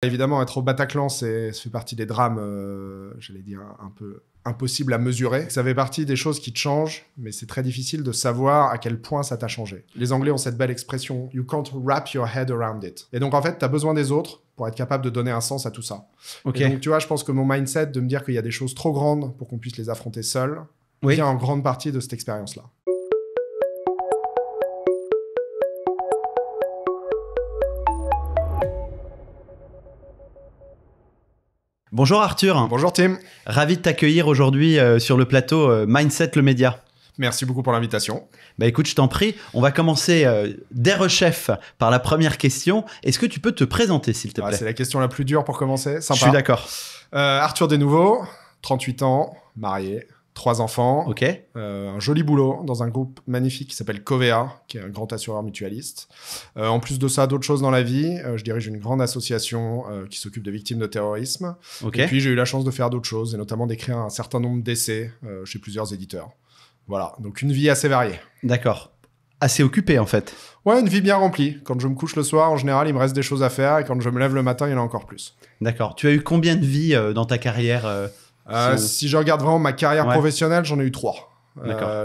Évidemment, être au Bataclan, ça fait partie des drames, j'allais dire, un peu impossibles à mesurer. Ça fait partie des choses qui te changent, mais c'est très difficile de savoir à quel point ça t'a changé. Les Anglais ont cette belle expression « You can't wrap your head around it ». Et donc, en fait, tu as besoin des autres pour être capable de donner un sens à tout ça. Ok. Et donc, tu vois, je pense que mon mindset de me dire qu'il y a des choses trop grandes pour qu'on puisse les affronter seul Oui. vient en grande partie de cette expérience-là. Bonjour Arthur. Bonjour Tim. Ravi de t'accueillir aujourd'hui sur le plateau Mindset le média. Merci beaucoup pour l'invitation. Bah écoute, je t'en prie, on va commencer derechef par la première question. Est-ce que tu peux te présenter s'il te plaît? C'est la question la plus dure pour commencer. Sympa. Je suis d'accord. Arthur Desnouveaux, 38 ans, marié, 3 enfants, Ok. un joli boulot dans un groupe magnifique qui s'appelle Covea, qui est un grand assureur mutualiste. En plus de ça, d'autres choses dans la vie. Je dirige une grande association qui s'occupe de victimes de terrorisme. Ok. Et puis j'ai eu la chance de faire d'autres choses, et notamment d'écrire un certain nombre d'essais chez plusieurs éditeurs. Voilà, donc une vie assez variée. D'accord. Assez occupé en fait. Ouais, une vie bien remplie. Quand je me couche le soir, en général, il me reste des choses à faire, et quand je me lève le matin, il y en a encore plus. D'accord. Tu as eu combien de vies dans ta carrière Si je regarde vraiment ma carrière professionnelle, j'en ai eu 3.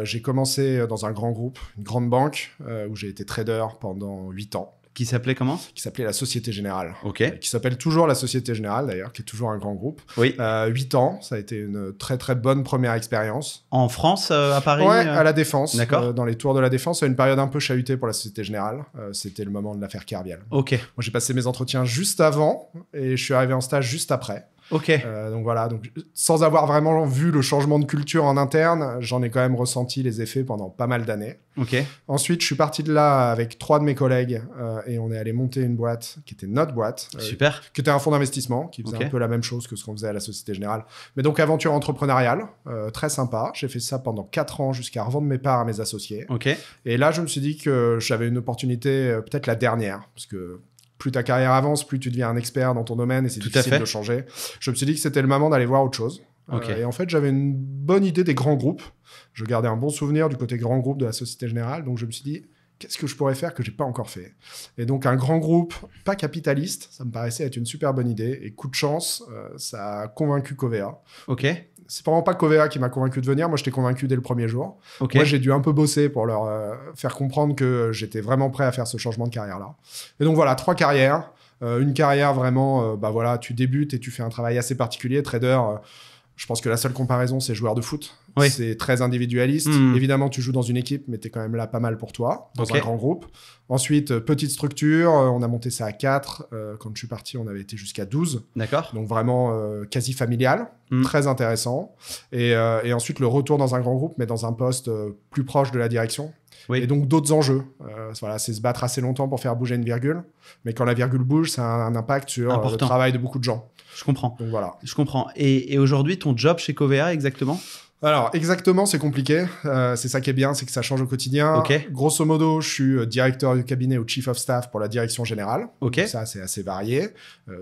J'ai commencé dans un grand groupe, une grande banque, où j'ai été trader pendant 8 ans. Qui s'appelait comment? Qui s'appelait la Société Générale. Ok. Qui s'appelle toujours la Société Générale, d'ailleurs, qui est toujours un grand groupe. Oui. 8 ans, ça a été une très très bonne première expérience. En France, à Paris? Ouais, à la Défense. D'accord. Dans les tours de la Défense, c'est une période un peu chahutée pour la Société Générale. C'était le moment de l'affaire Kerviel. Ok. Moi, j'ai passé mes entretiens juste avant et je suis arrivé en stage juste après. Ok. Donc voilà, donc, sans avoir vraiment vu le changement de culture en interne, j'en ai quand même ressenti les effets pendant pas mal d'années. Ok. Ensuite, je suis parti de là avec 3 de mes collègues et on est allé monter une boîte qui était notre boîte. Super. Qui était un fonds d'investissement, qui faisait un peu la même chose que ce qu'on faisait à la Société Générale. Mais donc, aventure entrepreneuriale, très sympa. J'ai fait ça pendant 4 ans jusqu'à revendre mes parts à mes associés. Ok. Et là, je me suis dit que j'avais une opportunité, peut-être la dernière, parce que plus ta carrière avance, plus tu deviens un expert dans ton domaine et c'est difficile de changer. Je me suis dit que c'était le moment d'aller voir autre chose. Okay. Et en fait, j'avais une bonne idée des grands groupes. Je gardais un bon souvenir du côté grand groupe de la Société Générale. Donc, je me suis dit, qu'est-ce que je pourrais faire que j'ai pas encore fait? Et donc, un grand groupe, pas capitaliste, ça me paraissait être une super bonne idée. Et coup de chance, ça a convaincu Covea. Ok. C'est vraiment pas Covea qui m'a convaincu de venir. Moi, je t'ai convaincu dès le premier jour. Okay. Moi, j'ai dû un peu bosser pour leur faire comprendre que j'étais vraiment prêt à faire ce changement de carrière-là. Et donc, voilà, 3 carrières. Une carrière vraiment, voilà, tu débutes et tu fais un travail assez particulier. Trader, je pense que la seule comparaison, c'est joueur de foot. Oui. C'est très individualiste. Évidemment, tu joues dans une équipe, mais tu es quand même là pas mal pour toi, dans un grand groupe. Ensuite, petite structure, on a monté ça à 4. Quand je suis parti, on avait été jusqu'à 12. D'accord. Donc vraiment quasi familial, très intéressant. Et ensuite, le retour dans un grand groupe, mais dans un poste plus proche de la direction. Oui. Et donc d'autres enjeux. Voilà, c'est se battre assez longtemps pour faire bouger une virgule. Mais quand la virgule bouge, ça a un impact sur le travail de beaucoup de gens. Je comprends. Donc voilà. Je comprends. Et aujourd'hui, ton job chez Covea, exactement? Alors, exactement, c'est compliqué. C'est ça qui est bien, c'est que ça change au quotidien. Okay. Grosso modo, je suis directeur du cabinet ou chief of staff pour la direction générale. Okay. Donc ça, c'est assez varié.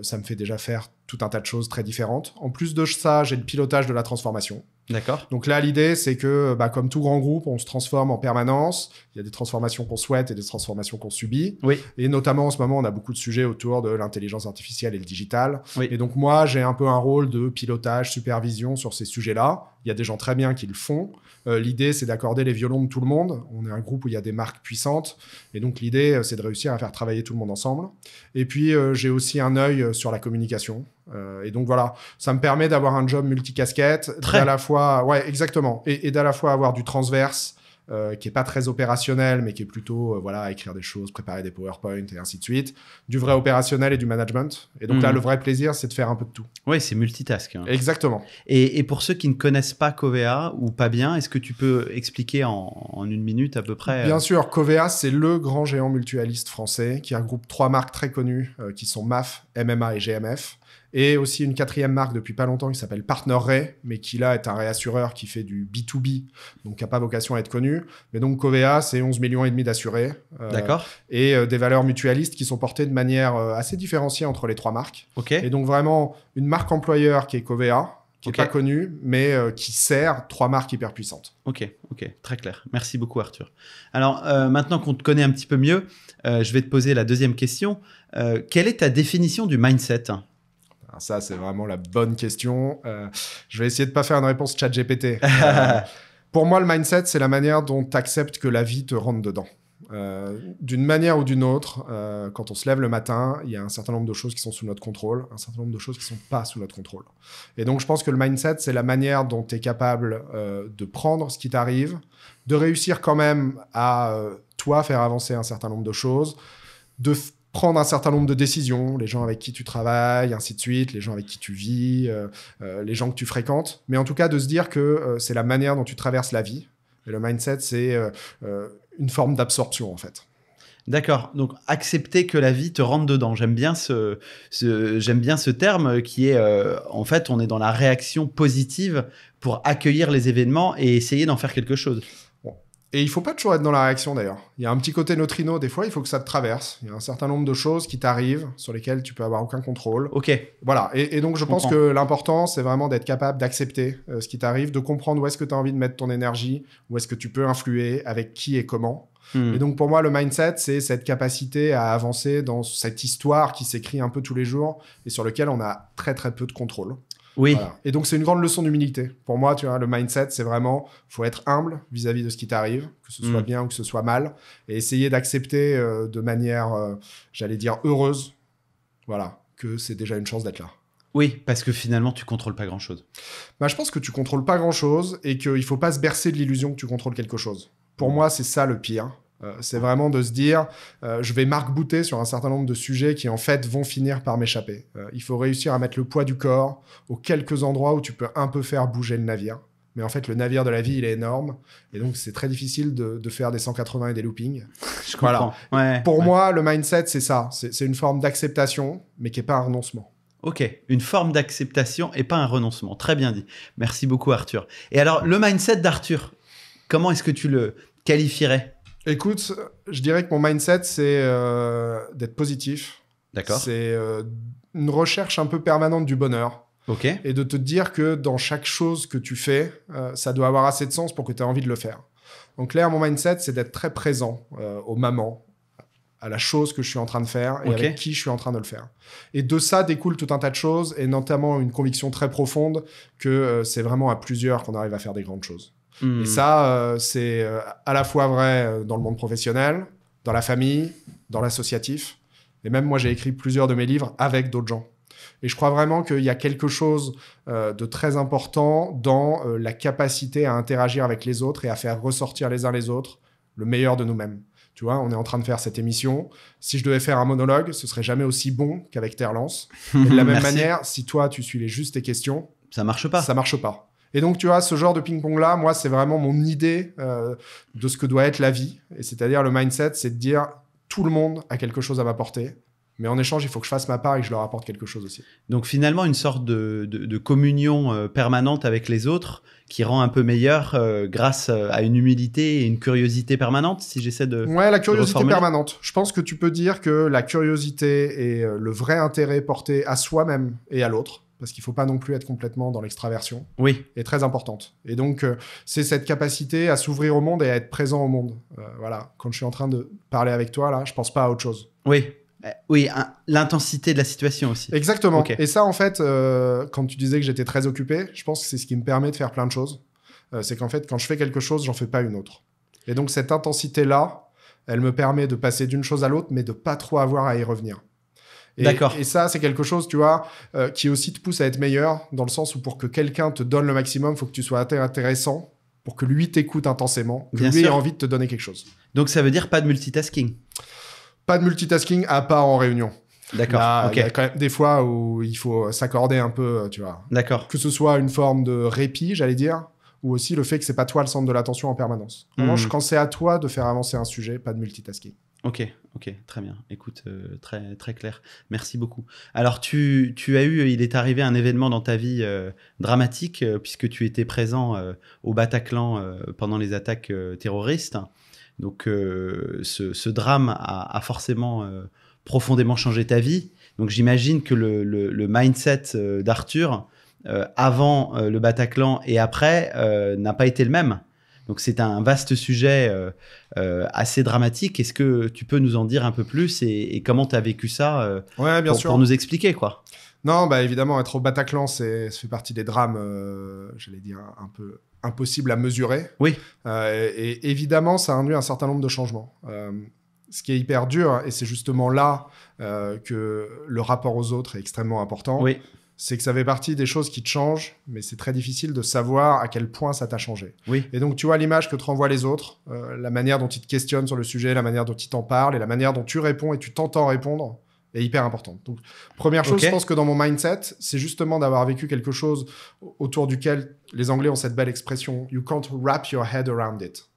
Ça me fait déjà faire tout un tas de choses très différentes. En plus de ça, j'ai le pilotage de la transformation. D'accord. Donc là, l'idée, c'est que, comme tout grand groupe, on se transforme en permanence. Il y a des transformations qu'on souhaite et des transformations qu'on subit. Oui. Et notamment, en ce moment, on a beaucoup de sujets autour de l'intelligence artificielle et le digital. Oui. Et donc, moi, j'ai un peu un rôle de pilotage, supervision sur ces sujets-là. Il y a des gens très bien qui le font. L'idée, c'est d'accorder les violons de tout le monde. On est un groupe où il y a des marques puissantes. Et donc, l'idée, c'est de réussir à faire travailler tout le monde ensemble. Et puis, j'ai aussi un œil sur la communication. Et donc, voilà, ça me permet d'avoir un job multicasquette. À la fois, ouais, exactement. Et d'à la fois avoir du transverse, qui est pas très opérationnel, mais qui est plutôt, voilà, écrire des choses, préparer des PowerPoint et ainsi de suite. Du vrai opérationnel et du management. Et donc là, le vrai plaisir, c'est de faire un peu de tout. Oui, c'est multitask. Hein. Exactement. Et pour ceux qui ne connaissent pas Covea ou pas bien, est-ce que tu peux expliquer en une minute à peu près Bien sûr, Covea, c'est le grand géant mutualiste français qui regroupe 3 marques très connues qui sont MAF, MMA et GMF. Et aussi une 4e marque depuis pas longtemps qui s'appelle PartnerRe, mais qui là est un réassureur qui fait du B2B, donc qui n'a pas vocation à être connu. Mais donc Covea, c'est 11,5 millions d'assurés. D'accord. Et des valeurs mutualistes qui sont portées de manière assez différenciée entre les 3 marques. Ok. Et donc vraiment une marque employeur qui est Covea, qui n'est pas connu, mais qui sert 3 marques hyper puissantes. Ok, très clair. Merci beaucoup, Arthur. Alors, maintenant qu'on te connaît un petit peu mieux, je vais te poser la deuxième question. Quelle est ta définition du mindset ? Alors ça, c'est vraiment la bonne question. Je vais essayer de ne pas faire une réponse ChatGPT. Pour moi, le mindset, c'est la manière dont tu acceptes que la vie te rentre dedans. D'une manière ou d'une autre, quand on se lève le matin, il y a un certain nombre de choses qui sont sous notre contrôle, un certain nombre de choses qui ne sont pas sous notre contrôle. Et donc, je pense que le mindset, c'est la manière dont tu es capable de prendre ce qui t'arrive, de réussir quand même à, toi, faire avancer un certain nombre de choses, de prendre un certain nombre de décisions, les gens avec qui tu travailles, ainsi de suite, les gens avec qui tu vis, les gens que tu fréquentes, mais en tout cas de se dire que c'est la manière dont tu traverses la vie. Et le mindset, c'est une forme d'absorption, en fait. D'accord. Donc, accepter que la vie te rentre dedans. J'aime bien j'aime bien ce terme qui est, en fait, on est dans la réaction positive pour accueillir les événements et essayer d'en faire quelque chose. Bon. Et il ne faut pas toujours être dans la réaction, d'ailleurs. Il y a un petit côté neutrino, des fois, il faut que ça te traverse. Il y a un certain nombre de choses qui t'arrivent, sur lesquelles tu peux avoir aucun contrôle. Ok. Voilà. Et donc, je pense que l'important, c'est vraiment d'être capable d'accepter ce qui t'arrive, de comprendre où est-ce que tu as envie de mettre ton énergie, où est-ce que tu peux influer, avec qui et comment. Et donc, pour moi, le mindset, c'est cette capacité à avancer dans cette histoire qui s'écrit un peu tous les jours et sur laquelle on a très, très peu de contrôle. Oui. Voilà. Et donc, c'est une grande leçon d'humilité. Pour moi, tu vois, le mindset, c'est vraiment, faut être humble vis-à-vis de ce qui t'arrive, que ce soit bien ou que ce soit mal, et essayer d'accepter de manière, j'allais dire, heureuse, voilà, que c'est déjà une chance d'être là. Oui, parce que finalement, tu contrôles pas grand-chose. Bah, je pense que tu contrôles pas grand-chose et qu'il faut pas se bercer de l'illusion que tu contrôles quelque chose. Pour moi, c'est ça le pire. C'est vraiment de se dire, je vais marc-bouter sur un certain nombre de sujets qui, en fait, vont finir par m'échapper. Il faut réussir à mettre le poids du corps aux quelques endroits où tu peux un peu faire bouger le navire. Mais en fait, le navire de la vie, il est énorme. Et donc, c'est très difficile de faire des 180 et des loopings. Je comprends. Voilà. Pour moi, le mindset, c'est ça. C'est une forme d'acceptation, mais qui n'est pas un renoncement. Ok, une forme d'acceptation et pas un renoncement. Très bien dit. Merci beaucoup, Arthur. Et alors, le mindset d'Arthur, comment est-ce que tu le qualifierais ? Écoute, je dirais que mon mindset, c'est d'être positif. D'accord. C'est une recherche un peu permanente du bonheur. Ok. Et de te dire que dans chaque chose que tu fais, ça doit avoir assez de sens pour que tu aies envie de le faire. Donc là, mon mindset, c'est d'être très présent aux mamans, à la chose que je suis en train de faire et avec qui je suis en train de le faire. Et de ça découle tout un tas de choses, et notamment une conviction très profonde que c'est vraiment à plusieurs qu'on arrive à faire des grandes choses. Et ça, c'est à la fois vrai dans le monde professionnel, dans la famille, dans l'associatif. Et même moi, j'ai écrit plusieurs de mes livres avec d'autres gens. Et je crois vraiment qu'il y a quelque chose de très important dans la capacité à interagir avec les autres et à faire ressortir les uns les autres le meilleur de nous-mêmes. Tu vois, on est en train de faire cette émission. Si je devais faire un monologue, ce serait jamais aussi bon qu'avec Terlance. Et de la même manière, si toi, tu suis juste tes questions... Ça marche pas. Ça marche pas. Et donc, tu vois, ce genre de ping-pong-là, moi, c'est vraiment mon idée de ce que doit être la vie. Et c'est-à-dire, le mindset, c'est de dire tout le monde a quelque chose à m'apporter. Mais en échange, il faut que je fasse ma part et que je leur apporte quelque chose aussi. Donc finalement, une sorte de communion permanente avec les autres qui rend un peu meilleur grâce à une humilité et une curiosité permanente, si j'essaie de... Ouais, la curiosité permanente. Je pense que tu peux dire que la curiosité et le vrai intérêt porté à soi-même et à l'autre, parce qu'il ne faut pas non plus être complètement dans l'extraversion, est très importante. Et donc, c'est cette capacité à s'ouvrir au monde et à être présent au monde. Voilà, quand je suis en train de parler avec toi, là, je ne pense pas à autre chose. Oui, l'intensité de la situation aussi. Exactement. Okay. Et ça, en fait, quand tu disais que j'étais très occupé, je pense que c'est ce qui me permet de faire plein de choses. C'est qu'en fait, quand je fais quelque chose, j'en fais pas une autre. Et donc, cette intensité-là, elle me permet de passer d'une chose à l'autre, mais de pas trop avoir à y revenir. D'accord. Et ça, c'est quelque chose, tu vois, qui aussi te pousse à être meilleur, dans le sens où pour que quelqu'un te donne le maximum, il faut que tu sois intéressant, pour que lui t'écoute intensément, que lui ait envie de te donner quelque chose. Donc, ça veut dire pas de multitasking. Pas de multitasking à part en réunion. D'accord. Il y a quand même des fois où il faut s'accorder un peu, tu vois. D'accord. Que ce soit une forme de répit, j'allais dire, ou aussi le fait que c'est pas toi le centre de l'attention en permanence. En revanche, quand c'est à toi de faire avancer un sujet, pas de multitasking. Ok, très bien. Écoute, très, très clair. Merci beaucoup. Alors, il est arrivé un événement dans ta vie dramatique, puisque tu étais présent au Bataclan pendant les attaques terroristes. Donc, ce drame a forcément profondément changé ta vie. Donc, j'imagine que le mindset d'Arthur avant le Bataclan et après n'a pas été le même. Donc c'est un vaste sujet assez dramatique. Est-ce que tu peux nous en dire un peu plus et comment tu as vécu ça Ouais, bien sûr. pour nous expliquer, quoi? Non, bah évidemment, être au Bataclan, ça fait partie des drames, j'allais dire, un peu impossibles à mesurer. Oui. Et évidemment, ça induit un certain nombre de changements. Ce qui est hyper dur, et c'est justement là que le rapport aux autres est extrêmement important, Oui. c'est que ça fait partie des choses qui te changent, mais c'est très difficile de savoir à quel point ça t'a changé. Oui. Et donc, tu vois l'image que te renvoient les autres, la manière dont ils te questionnent sur le sujet, la manière dont ils t'en parlent, et la manière dont tu réponds et tu t'entends répondre, est hyper importante. Donc, première chose, Ok. je pense que dans mon mindset, c'est justement d'avoir vécu quelque chose autour duquel les Anglais ont cette belle expression « you can't wrap your head around it ».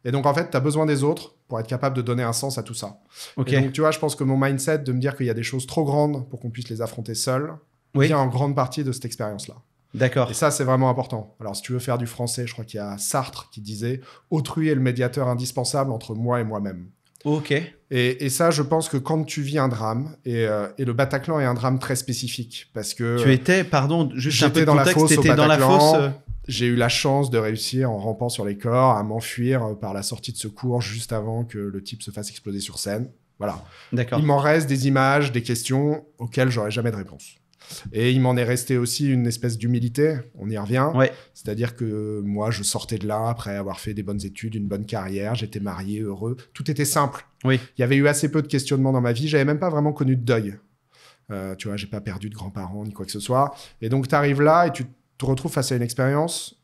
Et donc, en fait, tu as besoin des autres pour être capable de donner un sens à tout ça. Ok. Et donc, tu vois, je pense que mon mindset de me dire qu'il y a des choses trop grandes pour qu'on puisse les affronter seuls Oui. vient en grande partie de cette expérience-là. D'accord. Et ça, c'est vraiment important. Alors, si tu veux faire du français, je crois qu'il y a Sartre qui disait « autrui est le médiateur indispensable entre moi et moi-même ». Ok. Et ça, je pense que quand tu vis un drame, et le Bataclan est un drame très spécifique, parce que Tu étais, pardon, juste un peu j'étais de dans la contexte, fosse au t'étais dans la Bataclan. fosse. J'ai eu la chance de réussir en rampant sur les corps à m'enfuir par la sortie de secours juste avant que le type se fasse exploser sur scène. Voilà. D'accord. Il m'en reste des images, des questions auxquelles j'aurais jamais de réponse. Et il m'en est resté aussi une espèce d'humilité, on y revient. Ouais. C'est-à-dire que moi, je sortais de là après avoir fait des bonnes études, une bonne carrière, j'étais marié, heureux. Tout était simple. Oui. Il y avait eu assez peu de questionnements dans ma vie. J'avais même pas vraiment connu de deuil. Tu vois, j'ai pas perdu de grands-parents ni quoi que ce soit. Et donc, tu arrives là et tu te retrouves face à une expérience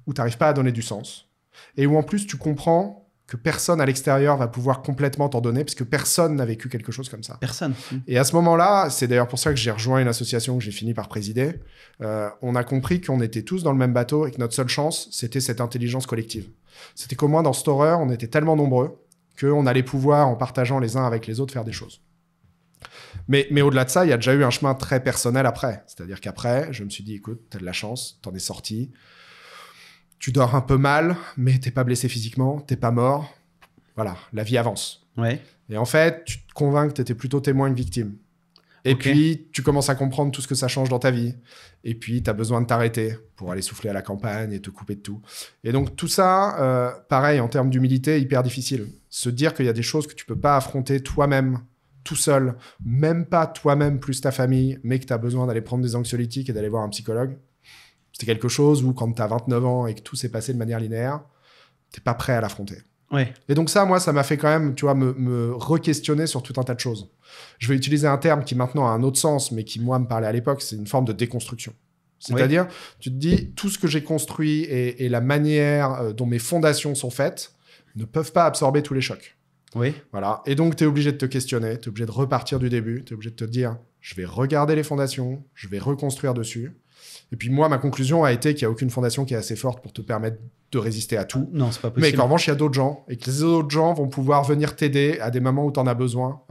où tu n'arrives pas à donner du sens. Et où en plus, tu comprends que personne à l'extérieur va pouvoir complètement t'en donner, parce que personne n'a vécu quelque chose comme ça. Personne. Et à ce moment-là, c'est d'ailleurs pour ça que j'ai rejoint une association que j'ai fini par présider, on a compris qu'on était tous dans le même bateau et que notre seule chance, c'était cette intelligence collective. C'était qu'au moins dans cette horreur, on était tellement nombreux qu'on allait pouvoir, en partageant les uns avec les autres, faire des choses. Mais au-delà de ça, il y a déjà eu un chemin très personnel après. C'est-à-dire qu'après, je me suis dit, écoute, t'as de la chance, t'en es sorti. Tu dors un peu mal, mais t'es pas blessé physiquement, t'es pas mort. Voilà, la vie avance. Ouais. Et en fait, tu te convaincs que t'étais plutôt témoin que victime. Et Ok. puis, tu commences à comprendre tout ce que ça change dans ta vie. Et puis, t'as besoin de t'arrêter pour aller souffler à la campagne et te couper de tout. Et donc, tout ça, pareil, en termes d'humilité, hyper difficile. Se dire qu'il y a des choses que tu peux pas affronter toi-même, tout seul, même pas toi-même plus ta famille, mais que t'as besoin d'aller prendre des anxiolytiques et d'aller voir un psychologue. C'est quelque chose où, quand t'as 29 ans et que tout s'est passé de manière linéaire, t'es pas prêt à l'affronter. Ouais. Et donc ça, moi, ça m'a fait quand même, tu vois, me re-questionner sur tout un tas de choses. Je vais utiliser un terme qui maintenant a un autre sens, mais qui, moi, me parlait à l'époque, c'est une forme de déconstruction. C'est-à-dire, tu te dis, tout ce que j'ai construit et la manière dont mes fondations sont faites ne peuvent pas absorber tous les chocs. Oui. Voilà. Et donc, tu es obligé de te questionner, tu es obligé de repartir du début, tu es obligé de te dire, je vais regarder les fondations, je vais reconstruire dessus. Et puis moi, ma conclusion a été qu'il n'y a aucune fondation qui est assez forte pour te permettre de résister à tout. Non, c'est pas Mais possible. qu'en revanche, il y a d'autres gens et que les autres gens vont pouvoir venir t'aider à des moments où tu en as besoin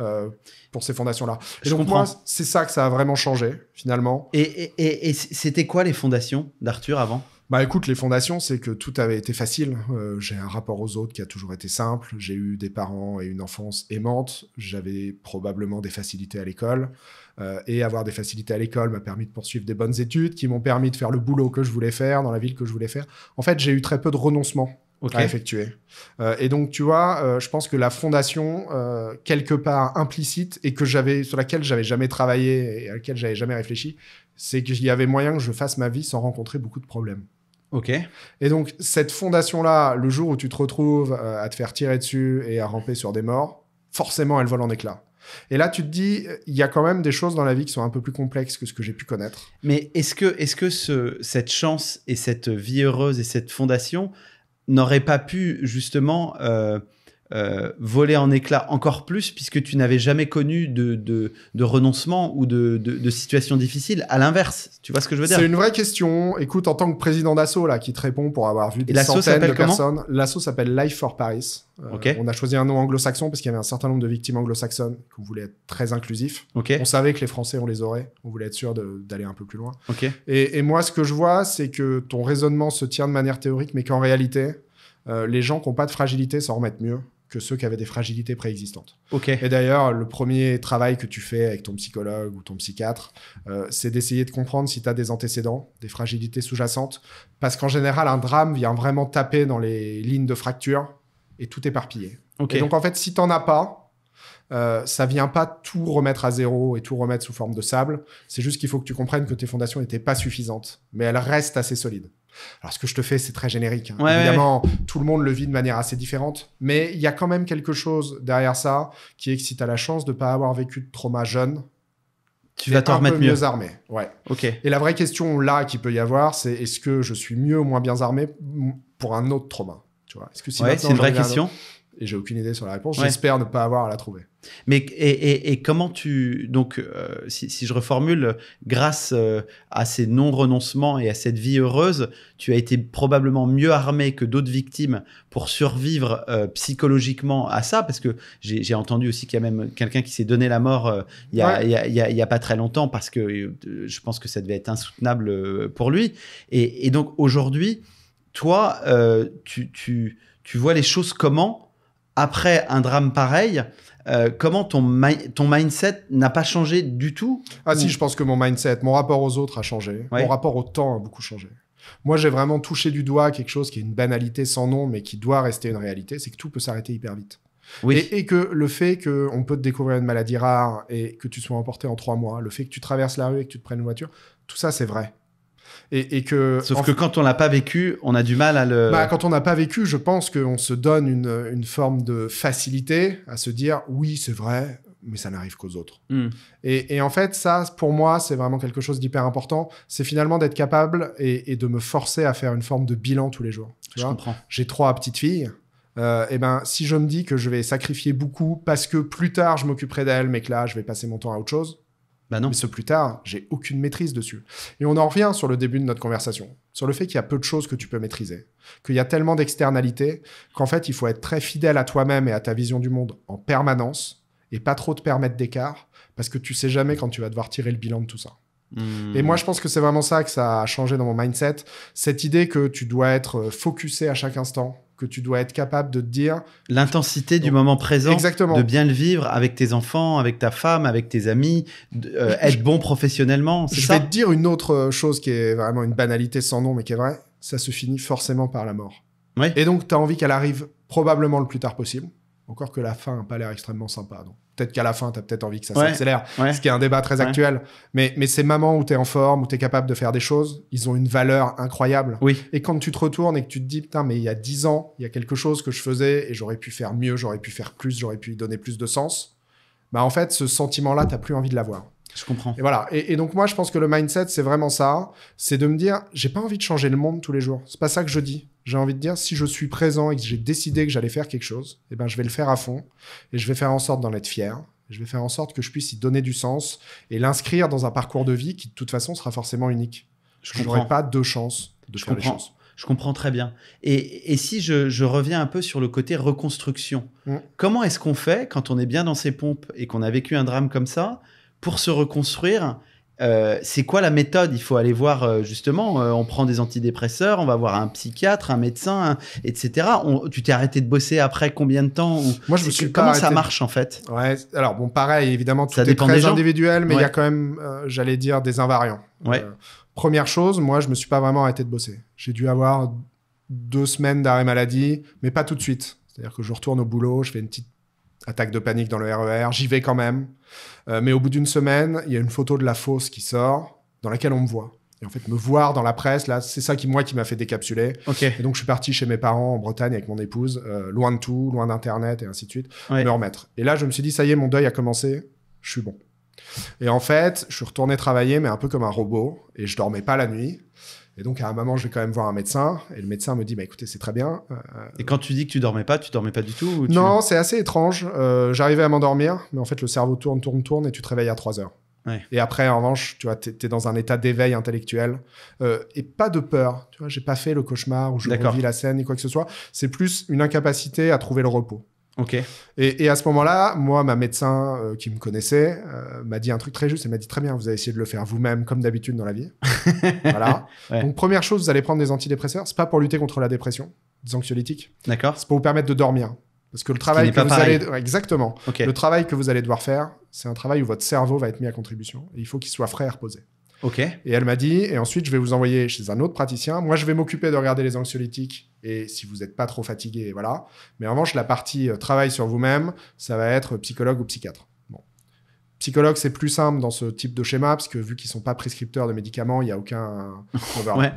pour ces fondations-là. Et Je donc comprends. moi, c'est ça que ça a vraiment changé, finalement. Et c'était quoi les fondations d'Arthur avant? Bah écoute, les fondations, c'est que tout avait été facile. J'ai un rapport aux autres qui a toujours été simple. J'ai eu des parents et une enfance aimante. J'avais probablement des facilités à l'école. Et avoir des facilités à l'école m'a permis de poursuivre des bonnes études qui m'ont permis de faire le boulot que je voulais faire dans la ville que je voulais faire. En fait, j'ai eu très peu de renoncements Ok. à effectuer. Et donc, tu vois, je pense que la fondation, quelque part implicite, et sur laquelle j'avais jamais travaillé et à laquelle j'avais jamais réfléchi, c'est qu'il y avait moyen que je fasse ma vie sans rencontrer beaucoup de problèmes. Ok. Et donc, cette fondation-là, le jour où tu te retrouves à te faire tirer dessus et à ramper sur des morts, forcément, elle vole en éclats. Et là, tu te dis, il y a quand même des choses dans la vie qui sont un peu plus complexes que ce que j'ai pu connaître. Mais est-ce que cette chance et cette vie heureuse et cette fondation n'auraient pas pu justement voler en éclats encore plus puisque tu n'avais jamais connu de renoncement ou de situation difficile? À l'inverse, tu vois ce que je veux dire? C'est une vraie question. Écoute, en tant que président d'Asso, là, qui te répond pour avoir vu des l'asso centaines s'appelle de comment? personnes, l'asso s'appelle Life for Paris. Ok. On a choisi un nom anglo-saxon parce qu'il y avait un certain nombre de victimes anglo-saxonnes qu'on voulait être très inclusif. Ok. On savait que les Français, on les aurait. On voulait être sûr d'aller un peu plus loin. Ok. Et moi, ce que je vois, c'est que ton raisonnement se tient de manière théorique, mais qu'en réalité, les gens qui n'ont pas de fragilité s'en remettent mieux que ceux qui avaient des fragilités préexistantes. Ok. Et d'ailleurs, le premier travail que tu fais avec ton psychologue ou ton psychiatre, c'est d'essayer de comprendre si tu as des antécédents, des fragilités sous-jacentes, parce qu'en général, un drame vient vraiment taper dans les lignes de fracture et tout éparpiller. Ok. Et donc, en fait, si tu n'en as pas, ça vient pas tout remettre à zéro et tout remettre sous forme de sable. C'est juste qu'il faut que tu comprennes que tes fondations n'étaient pas suffisantes, mais elles restent assez solides. Alors, ce que je te fais, c'est très générique. Hein. Ouais, Évidemment, tout le monde le vit de manière assez différente, mais il y a quand même quelque chose derrière ça qui est que si tu as la chance de ne pas avoir vécu de trauma jeune, tu vas t'en remettre mieux armé. Ouais. Ok. Et la vraie question là qu'il peut y avoir, c'est est-ce que je suis mieux ou moins bien armé pour un autre trauma, tu vois? Est-ce que si Ouais, c'est une vraie question. Et j'ai aucune idée sur la réponse. Ouais. J'espère ne pas avoir à la trouver. Mais et comment tu donc si je reformule, grâce à ces non-renoncements et à cette vie heureuse, tu as été probablement mieux armé que d'autres victimes pour survivre psychologiquement à ça, parce que j'ai entendu aussi qu'il y a même quelqu'un qui s'est donné la mort il y a pas très longtemps parce que je pense que ça devait être insoutenable pour lui. Et donc aujourd'hui, toi, tu vois les choses comment? Après un drame pareil, comment ton mindset n'a pas changé du tout? Ah si, je pense que mon mindset, mon rapport aux autres a changé. Ouais. Mon rapport au temps a beaucoup changé. Moi, j'ai vraiment touché du doigt quelque chose qui est une banalité sans nom, mais qui doit rester une réalité, c'est que tout peut s'arrêter hyper vite. Oui. Et que le fait qu'on peut te découvrir une maladie rare et que tu sois emporté en 3 mois, le fait que tu traverses la rue et que tu te prennes une voiture, tout ça, c'est vrai. Sauf que quand on l'a pas vécu, on a du mal à le... Quand on n'a pas vécu, je pense qu'on se donne une forme de facilité à se dire « oui, c'est vrai, mais ça n'arrive qu'aux autres ». Et en fait, ça, pour moi, c'est vraiment quelque chose d'hyper important. C'est finalement d'être capable et de me forcer à faire une forme de bilan tous les jours. Je comprends. J'ai 3 petites filles. Si je me dis que je vais sacrifier beaucoup parce que plus tard, je m'occuperai d'elles, mais que là, je vais passer mon temps à autre chose, bah non. mais ce plus tard, j'ai aucune maîtrise dessus. Et on en revient sur le début de notre conversation, sur le fait qu'il y a peu de choses que tu peux maîtriser, qu'il y a tellement d'externalités qu'en fait, il faut être très fidèle à toi-même et à ta vision du monde en permanence et pas trop te permettre d'écart parce que tu sais jamais quand tu vas devoir tirer le bilan de tout ça. Et moi, je pense que c'est vraiment ça que ça a changé dans mon mindset. Cette idée que tu dois être focusé à chaque instant, que tu dois être capable de te dire... L'intensité du moment présent, exactement. De bien le vivre avec tes enfants, avec ta femme, avec tes amis, être bon professionnellement, c'est ça? Je vais te dire une autre chose qui est vraiment une banalité sans nom, mais qui est vraie. Ça se finit forcément par la mort. Ouais. Et donc, tu as envie qu'elle arrive probablement le plus tard possible. Encore que la fin n'a pas l'air extrêmement sympa. Donc, peut-être qu'à la fin, tu as peut-être envie que ça s'accélère. Ouais. Ce qui est un débat très actuel. Mais ces moments où tu es en forme, où tu es capable de faire des choses, ils ont une valeur incroyable. Oui. Et quand tu te retournes et que tu te dis, putain, mais il y a 10 ans, il y a quelque chose que je faisais et j'aurais pu faire mieux, j'aurais pu faire plus, j'aurais pu y donner plus de sens. En fait, ce sentiment-là, tu n'as plus envie de l'avoir. Je comprends. Et voilà. Et donc, moi, je pense que le mindset, c'est vraiment ça. C'est de me dire, j'ai pas envie de changer le monde tous les jours. C'est pas ça que je dis. J'ai envie de dire, si je suis présent et que j'ai décidé que j'allais faire quelque chose, je vais le faire à fond et je vais faire en sorte d'en être fier. Je vais faire en sorte que je puisse y donner du sens et l'inscrire dans un parcours de vie qui, de toute façon, sera forcément unique. Je n'aurai pas 2 chances de faire les choses. Je comprends très bien. Et si je reviens un peu sur le côté reconstruction, comment est-ce qu'on fait quand on est bien dans ses pompes et qu'on a vécu un drame comme ça pour se reconstruire? C'est quoi la méthode? Il faut aller voir justement, on prend des antidépresseurs, on va voir un psychiatre, un médecin, etc. Tu t'es arrêté de bosser après combien de temps? Moi, je me suis pas Comment arrêté. Ça marche en fait? Ouais, alors bon, pareil, évidemment, tout ça est très individuel, mais il ouais. y a quand même, j'allais dire, des invariants. Ouais. Première chose, moi, je me suis pas vraiment arrêté de bosser. J'ai dû avoir 2 semaines d'arrêt maladie, mais pas tout de suite. C'est-à-dire que je retourne au boulot, je fais une petite attaque de panique dans le RER, j'y vais quand même. Mais au bout d'une semaine, il y a une photo de la fosse qui sort, dans laquelle on me voit. Et en fait, me voir dans la presse, là, c'est ça qui m'a fait décapsuler. Okay. Et donc, je suis parti chez mes parents en Bretagne avec mon épouse, loin de tout, loin d'Internet et ainsi de suite, me remettre. Et là, je me suis dit, ça y est, mon deuil a commencé, je suis bon. Et en fait, je suis retourné travailler, mais un peu comme un robot, et je dormais pas la nuit. Et donc, à un moment, je vais quand même voir un médecin. Et le médecin me dit, écoutez, c'est très bien. Et quand tu dis que tu dormais pas du tout ou Non, c'est assez étrange. J'arrivais à m'endormir, mais en fait, le cerveau tourne, et tu te réveilles à 3 heures. Ouais. Et après, en revanche, tu vois, t'es dans un état d'éveil intellectuel. Et pas de peur. Tu vois, j'ai pas fait le cauchemar où je revis la scène ni quoi que ce soit. C'est plus une incapacité à trouver le repos. Ok. Et à ce moment-là, moi, ma médecin qui me connaissait m'a dit un truc très juste. Elle m'a dit, très bien, vous avez essayé de le faire vous-même comme d'habitude dans la vie. Voilà. Ouais. Donc, première chose, vous allez prendre des antidépresseurs. C'est pas pour lutter contre la dépression, des anxiolytiques. D'accord. C'est pour vous permettre de dormir. Parce que le travail que vous allez... Exactement. Okay. Le travail que vous allez devoir faire, c'est un travail où votre cerveau va être mis à contribution. Et il faut qu'il soit frais et reposé. Ok. Et elle m'a dit, et ensuite, je vais vous envoyer chez un autre praticien. Moi, je vais m'occuper de regarder les anxiolytiques. Et si vous n'êtes pas trop fatigué, voilà. Mais en revanche, la partie travail sur vous-même, ça va être psychologue ou psychiatre. Bon. Psychologue, c'est plus simple dans ce type de schéma, parce que vu qu'ils ne sont pas prescripteurs de médicaments, il n'y a aucun... Ouais.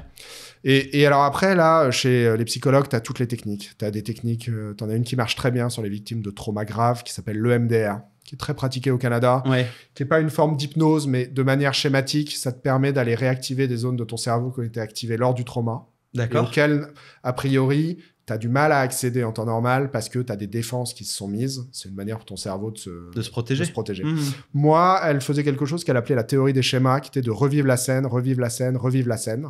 Et alors après, là, chez les psychologues, tu as toutes les techniques. Tu as des techniques, tu en as une qui marche très bien sur les victimes de traumas graves, qui s'appelle l'EMDR, qui est très pratiquée au Canada, qui n'est pas une forme d'hypnose, mais de manière schématique, ça te permet d'aller réactiver des zones de ton cerveau qui ont été activées lors du trauma. D'accord. Et auxquelles, a priori, tu as du mal à accéder en temps normal parce que tu as des défenses qui se sont mises. C'est une manière pour ton cerveau de se protéger. Mmh. Moi, elle faisait quelque chose qu'elle appelait la théorie des schémas, qui était de revivre la scène, revivre la scène, revivre la scène.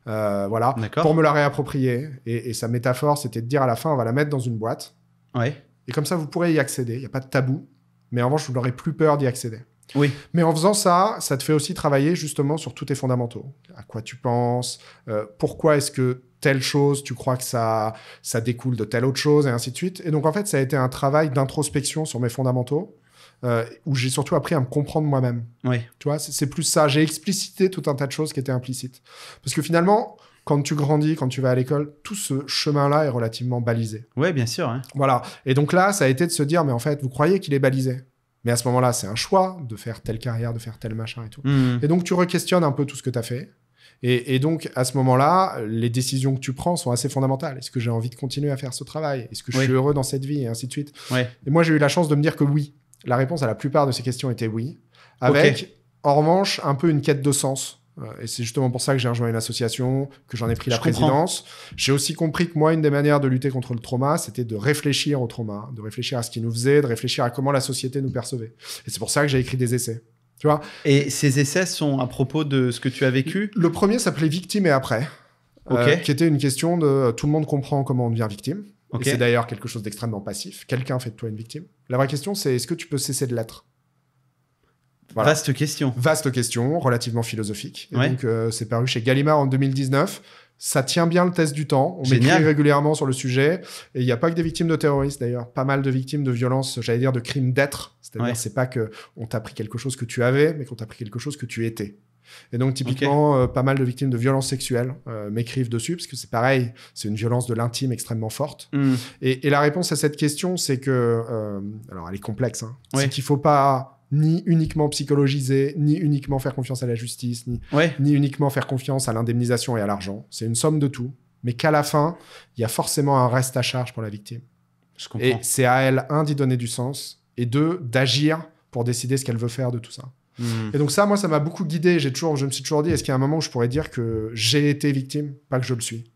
Voilà, pour me la réapproprier. Et sa métaphore, c'était de dire à la fin, on va la mettre dans une boîte. Ouais. Et comme ça, vous pourrez y accéder. Il n'y a pas de tabou. Mais en revanche, vous n'aurez plus peur d'y accéder. Oui. Mais en faisant ça, ça te fait aussi travailler justement sur tous tes fondamentaux. À quoi tu penses, pourquoi est-ce que telle chose, tu crois que ça découle de telle autre chose, et ainsi de suite. Et donc, en fait, ça a été un travail d'introspection sur mes fondamentaux, où j'ai surtout appris à me comprendre moi-même. Oui. Tu vois, c'est plus ça. J'ai explicité tout un tas de choses qui étaient implicites. Parce que finalement, quand tu grandis, quand tu vas à l'école, tout ce chemin-là est relativement balisé. Oui, bien sûr. Hein. Voilà. Et donc là, ça a été de se dire, mais en fait, vous croyez qu'il est balisé. Mais à ce moment-là, c'est un choix de faire telle carrière, de faire tel machin et tout. Mmh. Et donc, tu re-questionnes un peu tout ce que tu as fait. Et donc, à ce moment-là, les décisions que tu prends sont assez fondamentales. Est-ce que j'ai envie de continuer à faire ce travail? Est-ce que je suis heureux dans cette vie? Et ainsi de suite. Et moi, j'ai eu la chance de me dire que oui. La réponse à la plupart de ces questions était oui. Avec, en revanche, un peu une quête de sens. Et c'est justement pour ça que j'ai rejoint une association, que j'en ai pris la présidence. J'ai aussi compris que moi, une des manières de lutter contre le trauma, c'était de réfléchir au trauma, de réfléchir à ce qui nous faisait, de réfléchir à comment la société nous percevait. Et c'est pour ça que j'ai écrit des essais. Tu vois ? Et ces essais sont à propos de ce que tu as vécu ? Le premier s'appelait Victime et après, qui était une question de tout le monde comprend comment on devient victime. Et c'est d'ailleurs quelque chose d'extrêmement passif. Quelqu'un fait de toi une victime. La vraie question, c'est est-ce que tu peux cesser de l'être ? Voilà. Vaste question. Vaste question, relativement philosophique. Et donc, c'est paru chez Gallimard en 2019. Ça tient bien le test du temps. On m'écrit régulièrement sur le sujet. Et il n'y a pas que des victimes de terroristes, d'ailleurs. Pas mal de victimes de violences, j'allais dire de crimes d'être. C'est-à-dire, c'est pas qu'on t'a pris quelque chose que tu avais, mais qu'on t'a pris quelque chose que tu étais. Et donc, typiquement, pas mal de victimes de violences sexuelles m'écrivent dessus, parce que c'est pareil, c'est une violence de l'intime extrêmement forte. Et la réponse à cette question, c'est que... alors, elle est complexe. Hein, c'est qu'il ne faut pas... ni uniquement psychologiser, ni uniquement faire confiance à la justice, ni uniquement faire confiance à l'indemnisation et à l'argent. C'est une somme de tout, mais qu'à la fin, il y a forcément un reste à charge pour la victime. Je comprends. Et c'est à elle, un, d'y donner du sens, et deux, d'agir pour décider ce qu'elle veut faire de tout ça. Et donc ça, moi, ça m'a beaucoup guidé. Je me suis toujours dit, est-ce qu'il y a un moment où je pourrais dire que j'ai été victime, pas que je le suis.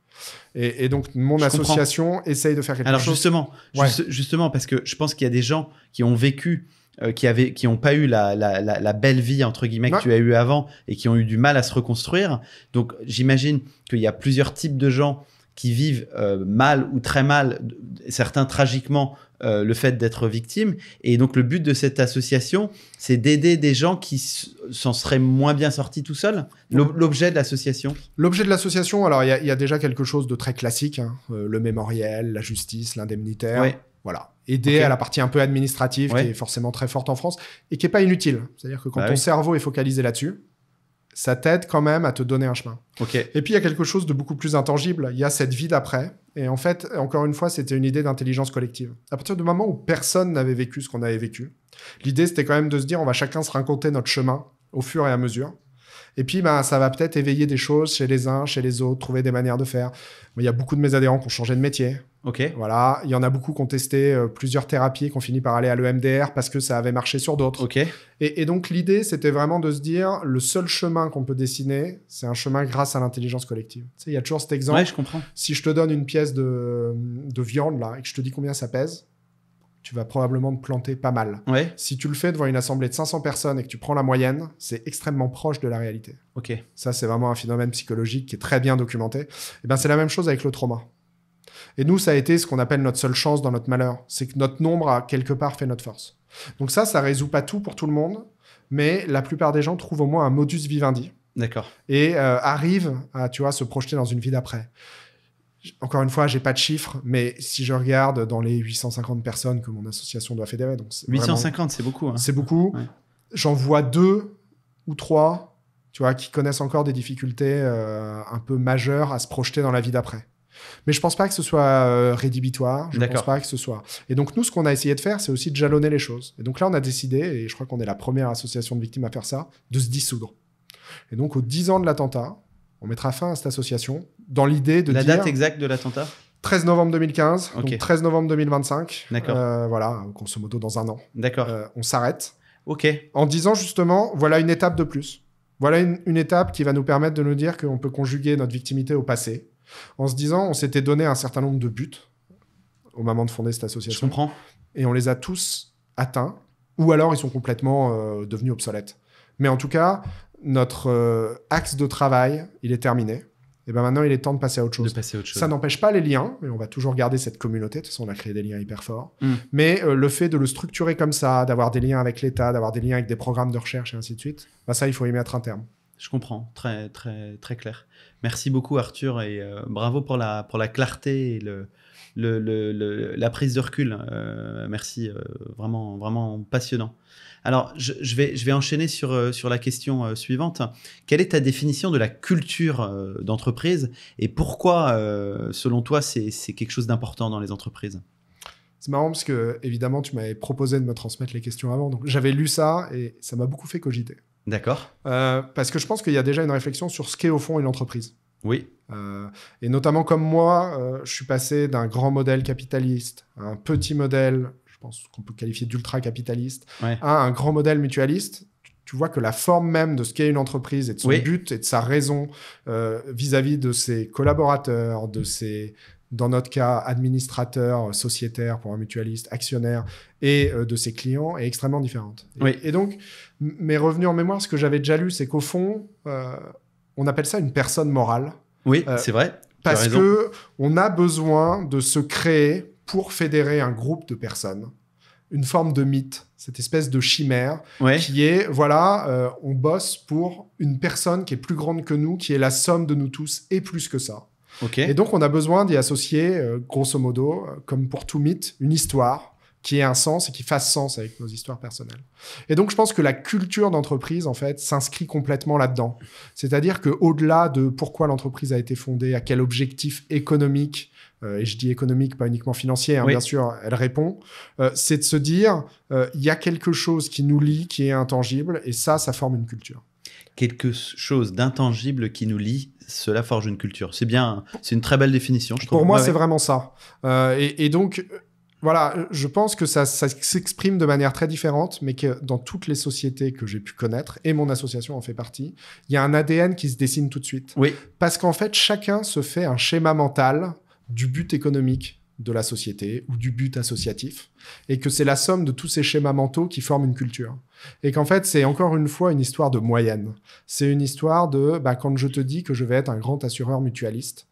Et donc, mon association essaye de faire quelque chose. Alors justement, parce que je pense qu'il y a des gens qui ont vécu... qui n'ont pas eu la belle vie, entre guillemets, que tu as eu avant et qui ont eu du mal à se reconstruire. Donc, j'imagine qu'il y a plusieurs types de gens qui vivent mal ou très mal, certains tragiquement, le fait d'être victime. Et donc, le but de cette association, c'est d'aider des gens qui s'en seraient moins bien sortis tout seuls. L'objet de l'association ? L'objet de l'association, alors, il y a déjà quelque chose de très classique, hein, le mémoriel, la justice, l'indemnitaire. Voilà. Aider à la partie un peu administrative qui est forcément très forte en France et qui n'est pas inutile. C'est-à-dire que quand ton cerveau est focalisé là-dessus, ça t'aide quand même à te donner un chemin. Et puis, il y a quelque chose de beaucoup plus intangible. Il y a cette vie d'après. Et en fait, encore une fois, c'était une idée d'intelligence collective. À partir du moment où personne n'avait vécu ce qu'on avait vécu, l'idée, c'était quand même de se dire, on va chacun se raconter notre chemin au fur et à mesure. Et puis, ça va peut-être éveiller des choses chez les uns, chez les autres, trouver des manières de faire. Il y a beaucoup de mes adhérents qui ont changé de métier. Voilà. Il y en a beaucoup qui ont testé plusieurs thérapies, qui ont fini par aller à l'EMDR parce que ça avait marché sur d'autres. Et donc, l'idée, c'était vraiment de se dire, le seul chemin qu'on peut dessiner, c'est un chemin grâce à l'intelligence collective. Tu sais, il y a toujours cet exemple. Je comprends. Si je te donne une pièce de viande, là, et que je te dis combien ça pèse, tu vas probablement te planter pas mal. Si tu le fais devant une assemblée de 500 personnes et que tu prends la moyenne, c'est extrêmement proche de la réalité. Ça, c'est vraiment un phénomène psychologique qui est très bien documenté. Et ben, c'est la même chose avec le trauma. Et nous, ça a été ce qu'on appelle notre seule chance dans notre malheur. C'est que notre nombre a quelque part fait notre force. Donc ça résout pas tout pour tout le monde, mais la plupart des gens trouvent au moins un modus vivendi. Et arrivent à, se projeter dans une vie d'après. Encore une fois, j'ai pas de chiffres, mais si je regarde dans les 850 personnes que mon association doit fédérer, donc 850, c'est beaucoup. Hein. C'est beaucoup. Ouais. J'en vois 2 ou 3, tu vois, qui connaissent encore des difficultés un peu majeures à se projeter dans la vie d'après. Mais je pense pas que ce soit rédhibitoire. Je pense pas que ce soit. Et donc nous, ce qu'on a essayé de faire, c'est aussi de jalonner les choses. Et donc là, on a décidé, et je crois qu'on est la première association de victimes à faire ça, de se dissoudre. Et donc, aux 10 ans de l'attentat, on mettra fin à cette association dans l'idée de La dire... date exacte de l'attentat ? 13 novembre 2015, Ok. donc 13 novembre 2025. D'accord. Voilà, grosso modo dans un an. D'accord. On s'arrête. Ok. En disant justement, voilà une étape de plus. Voilà une étape qui va nous permettre de nous dire qu'on peut conjuguer notre victimité au passé. En se disant, on s'était donné un certain nombre de buts au moment de fonder cette association. Je comprends. Et on les a tous atteints, ou alors ils sont complètement devenus obsolètes. Mais en tout cas, notre axe de travail, il est terminé. Et ben maintenant, il est temps de passer à autre chose. Ça n'empêche pas les liens, mais on va toujours garder cette communauté. De toute façon, on a créé des liens hyper forts. Mais le fait de le structurer comme ça, d'avoir des liens avec l'État, d'avoir des liens avec des programmes de recherche et ainsi de suite, ben ça, il faut y mettre un terme. Je comprends, très, très, très clair. Merci beaucoup, Arthur, et bravo pour la clarté et la prise de recul. Merci, vraiment, vraiment passionnant. Alors, je vais enchaîner sur la question suivante. Quelle est ta définition de la culture d'entreprise et pourquoi, selon toi, c'est quelque chose d'important dans les entreprises ? C'est marrant parce que, évidemment, tu m'avais proposé de me transmettre les questions avant. Donc, j'avais lu ça et ça m'a beaucoup fait cogiter. D'accord. Parce que je pense qu'il y a déjà une réflexion sur ce qu'est au fond une entreprise. Oui. Et notamment comme moi, je suis passé d'un grand modèle capitaliste à un petit modèle, je pense qu'on peut qualifier d'ultra-capitaliste, Ouais. à un grand modèle mutualiste. Tu vois que la forme même de ce qu'est une entreprise et de son but et de sa raison vis-à-vis de ses collaborateurs, de ses, dans notre cas, administrateurs, sociétaires pour un mutualiste, actionnaires, et de ses clients est extrêmement différente. Et donc, mes revenus en mémoire, ce que j'avais déjà lu, c'est qu'au fond, on appelle ça une personne morale. Oui, c'est vrai. Parce qu'on a besoin de se créer pour fédérer un groupe de personnes. Une forme de mythe, cette espèce de chimère qui est, voilà, on bosse pour une personne qui est plus grande que nous, qui est la somme de nous tous et plus que ça. Okay. Et donc, on a besoin d'y associer, grosso modo, comme pour tout mythe, une histoire qui ait un sens et qui fasse sens avec nos histoires personnelles. Et donc, je pense que la culture d'entreprise, en fait, s'inscrit complètement là-dedans. C'est-à-dire qu'au-delà de pourquoi l'entreprise a été fondée, à quel objectif économique, et je dis économique, pas uniquement financier, bien sûr, elle répond, c'est de se dire, il y a quelque chose qui nous lie, qui est intangible, et ça forme une culture. Quelque chose d'intangible qui nous lie, cela forge une culture. C'est bien, c'est une très belle définition, je trouve. Pour moi, c'est vraiment ça. Et donc, voilà, je pense que ça s'exprime de manière très différente, mais que dans toutes les sociétés que j'ai pu connaître, et mon association en fait partie, il y a un ADN qui se dessine tout de suite. Oui. Parce qu'en fait, chacun se fait un schéma mental du but économique de la société ou du but associatif, et que c'est la somme de tous ces schémas mentaux qui forment une culture. Et qu'en fait, c'est encore une fois une histoire de moyenne. C'est une histoire de, quand je te dis que je vais être un grand assureur mutualiste,